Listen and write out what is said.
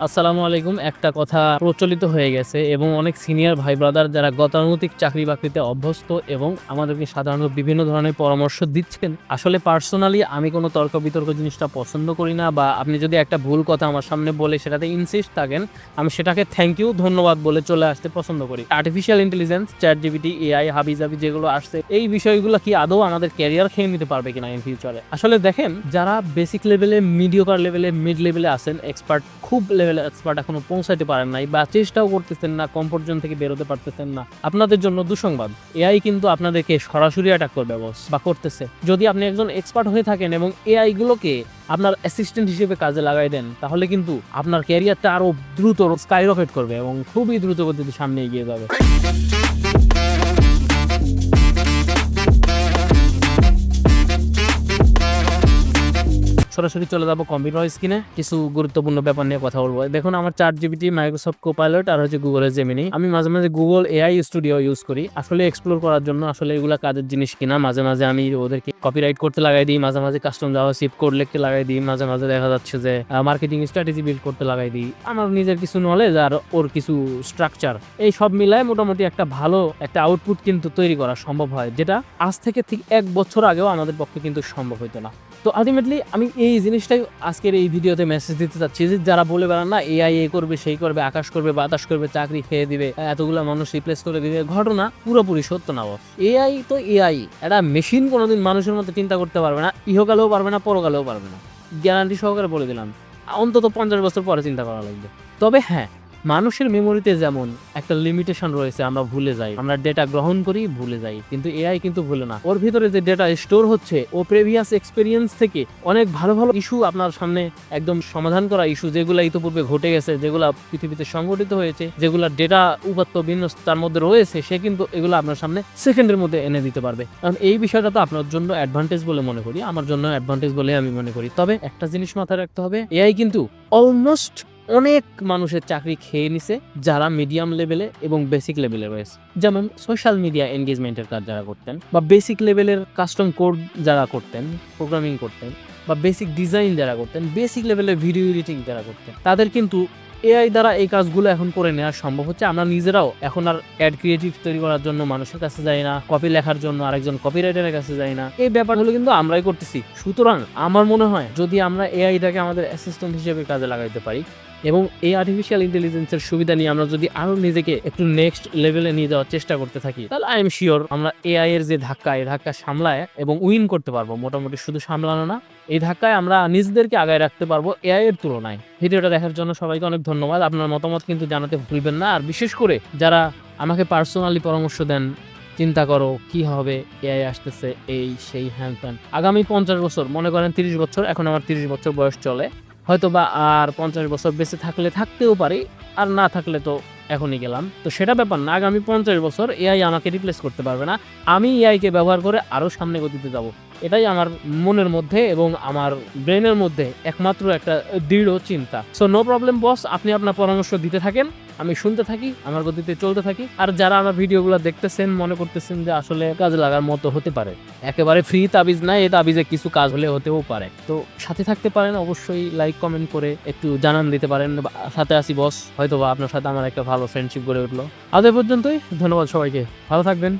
আসসালামু আলাইকুম। একটা কথা প্রচলিত হয়ে গেছে এবং অনেক সিনিয়র ভাই ব্রাদার যারা গতানুগতিক চাকরি-বাকরিতে অভ্যস্ত এবং আমাদেরকে সাধারণত বিভিন্ন ধরনের পরামর্শ দিচ্ছেন। আসলে পার্সোনালি আমি কোনো তর্ক-বিতর্ক জিনিসটা পছন্দ করি না বা আপনি যদি একটা ভুল কথা আমার সামনে বলে সেটাতে ইনসিস্ট থাকেন, আমি সেটাকে থ্যাংক ইউ, ধন্যবাদ বলে চলে আসতে পছন্দ করি। আর্টিফিশিয়াল ইন্টেলিজেন্স, ChatGPT, AI, হাবি-জাবি যেগুলো আসছে, এই বিষয়গুলো কি আদৌ আমাদের ক্যারিয়ার খেয়ে নিতে পারবে কিনা ইন ফিউচারে? আসলে দেখেন, যারা বেসিক লেভেলে, মিডিওকার লেভেলে, মিড লেভেলে আছেন, এক্সপার্ট, খুব লেভেলে এক্সপার্ট এখনো পৌঁছাইতে পারেন নাই বা চেষ্টাও করতেছেন না, কমফোর্ট জোন থেকে বেরোতে পারতেছেন না, আপনাদের জন্য দুঃসংবাদ। এআই কিন্তু আপনাদেরকে সরাসরি অ্যাটাক করবে বস, বা করতেছে। যদি আপনি একজন এক্সপার্ট হয়ে থাকেন এবং এআই গুলোকে আপনার অ্যাসিস্ট্যান্ট হিসেবে কাজে লাগাই দেন, তাহলে কিন্তু আপনার ক্যারিয়ারটা আরো দ্রুত স্কাইরকেট করবে এবং খুবই দ্রুত গতিতে সামনে এগিয়ে যাবে। সরাসরি চলে যাবো কম্পিউটার স্ক্রিনে, কিছু গুরুত্বপূর্ণ ব্যাপার নিয়ে কথা বলবো। দেখুন, আমার ChatGPT, মাইক্রোসফট কোপাইলট আর হচ্ছে গুগলের জেমিনি। আমি মাঝে মাঝে গুগল এআই স্টুডিও ইউজ করি আসলে এক্সপ্লোর করার জন্য, আসলে এগুলা কাজের জিনিস কিনা। মাঝে মাঝে আমি ওদেরকে কপিরাইট করতে লাগাই দিই, মাঝে মাঝে কাস্টম জাভাস্ক্রিপ্ট কোড লিখতে লাগাই দিই, মাঝে মাঝে দেখা যাচ্ছে যে মার্কেটিং স্ট্র্যাটেজি বিল্ড করতে লাগাই দিই। আমার নিজের কিছু নলেজ আর ওর কিছু স্ট্রাকচার, এই সব মিলায় মোটামুটি একটা ভালো একটা আউটপুট কিন্তু তৈরি করা সম্ভব হয়, যেটা আজ থেকে ঠিক 1 বছর আগেও আমাদের পক্ষে কিন্তু সম্ভব হতো না। তো আলটিমেটলি আমি এই জিনিসটাই আজকের এই ভিডিওতে মেসেজ দিতে চাচ্ছি যে যারা বলে বেড়ান না এআই এ করবে, সেই করবে, আকাশ করবে, বাতাস করবে, চাকরি খেয়ে দিবে, এতগুলা মানুষ রিপ্লেস করে দিবে, ঘটনা পুরোপুরি সত্য না বস। এআই তো এআই, একটা মেশিন কোনোদিন মানুষের মতো চিন্তা করতে পারবে না, ইহকালেও পারবে না, পরকালেও পারবে না, গ্যারান্টি সহকারে বলে দিলাম। অন্তত 50 বছর পরে চিন্তা করা লাগবে। তবে হ্যাঁ, মানুষের মেমোরিতে যেমন একটা লিমিটেশন রয়েছে, আমরা ভুলে যাই, আমরা ডেটা গ্রহণ করি, ভুলে যাই, কিন্তু এআই কিন্তু ভুলে না। ওর ভিতরে যে ডেটা স্টোর হচ্ছে, ও প্রিভিয়াস এক্সপেরিয়েন্স থেকে অনেক ভালো ভালো ইস্যু আপনার সামনে একদম সমাধান করা ইস্যু, যেগুলো ইতিপূর্বে ঘটে গেছে, যেগুলো পৃথিবীতে সংঘটিত হয়েছে, যেগুলো ডেটা উপাত্ত বিন্যস্তার মধ্যে রয়েছে, সে কিন্তু এগুলো আপনার সামনে সেকেন্ডের মধ্যে এনে দিতে পারবে। কারণ এই বিষয়টা তো আপনার জন্য অ্যাডভান্টেজ বলে মনে করি, আমার জন্য অ্যাডভান্টেজ বলে আমি মনে করি। তবে একটা জিনিস মাথায় রাখতে হবে, এআই কিন্তু অলমোস্ট অনেক মানুষের চাকরি খেয়ে নিছে যারা মিডিয়াম লেভেলে এবং বেসিক লেভেলে রয়েছে। যেমন সোশ্যাল মিডিয়া এনগেজমেন্টের কাজ যারা করতেন, বা বেসিক লেভেলের কাস্টম কোড যারা করতেন, প্রোগ্রামিং করতেন, বা বেসিক ডিজাইন যারা করতেন, বেসিক লেভেলের ভিডিও এডিটিং যারা করতেন, তাদের কিন্তু এআই দ্বারা এই কাজগুলো এখন করে নেওয়া সম্ভব হচ্ছে। আমরা নিজেরাও এখন আর অ্যাড ক্রিয়েটিভ তৈরি করার জন্য মানুষের কাছে যাই না, কপি লেখার জন্য আরেকজন কপিরাইটারের কাছে যাই না, এই ব্যাপারগুলো কিন্তু আমরাই করতেছি। সুতরাং আমার মনে হয় যদি আমরা এআইটাকে আমাদের অ্যাসিস্ট্যান্ট হিসেবে কাজে লাগাইতে পারি এবং এই আর্টিফিশিয়াল ইন্টেলিজেন্সের সুবিধা নিয়ে আমরা যদি আরো নিজেকে একটু নেক্সট লেভেলে নিয়ে যাওয়ার চেষ্টা করতে থাকি, তাহলে আই এম শিওর আমরা এআই এর যে ধাক্কা, এই ধাক্কা সামলায় এবং উইন করতে পারবো। মোটামুটি শুধু সামলানো না, এই ধাক্কায় আমরা নিজেদেরকে আগায় রাখতে পারবো এআই এর তুলনায়। ভিডিওটা দেখার জন্য সবাইকে অনেক ধন্যবাদ। আপনার মতামত কিন্তু জানাতে ভুলবেন না। আর বিশেষ করে যারা আমাকে পার্সোনালি পরামর্শ দেন, চিন্তা করো কি হবে, এআই আসতেছে, এই সেই হ্যান ত্যান, আগামী 50 বছর, মনে করেন 30 বছর, এখন আমার 30 বছর বয়স চলে, হয়তো বা আর 50 বছর বেঁচে থাকলে থাকতেও পারি, আর না থাকলে তো এখনই গেলাম। তো সেটা ব্যাপার না, আগামী 50 বছর এআই আমাকে রিপ্লেস করতে পারবে না, আমি এআইকে ব্যবহার করে আরো সামনে গতিতে যাব। এটাই আমার মনের মধ্যে এবং আমার ব্রেনের মধ্যে একমাত্র একটা দৃঢ় চিন্তা। সো নো প্রবলেম বস, আপনি আপনার পরামর্শ দিতে থাকেন, আমি শুনতে থাকি, আমার গতিতে চলতে থাকি। আর যারা আমার ভিডিওগুলো দেখতেছেন, মনে করতেছেন যে আসলে কাজে লাগার মতো হতে পারে, একেবারে ফ্রি তাবিজ নাই, এই তাবিজে কিছু কাজ হলে হতেও পারে, তো সাথে থাকতে পারেন। অবশ্যই লাইক কমেন্ট করে একটু জানান দিতে পারেন, সাথে আসি বস, হয়তো বা আপনার সাথে আমার একটা ভালো ফ্রেন্ডশিপ গড়ে উঠলো। আজ এ পর্যন্তই, ধন্যবাদ সবাইকে, ভালো থাকবেন।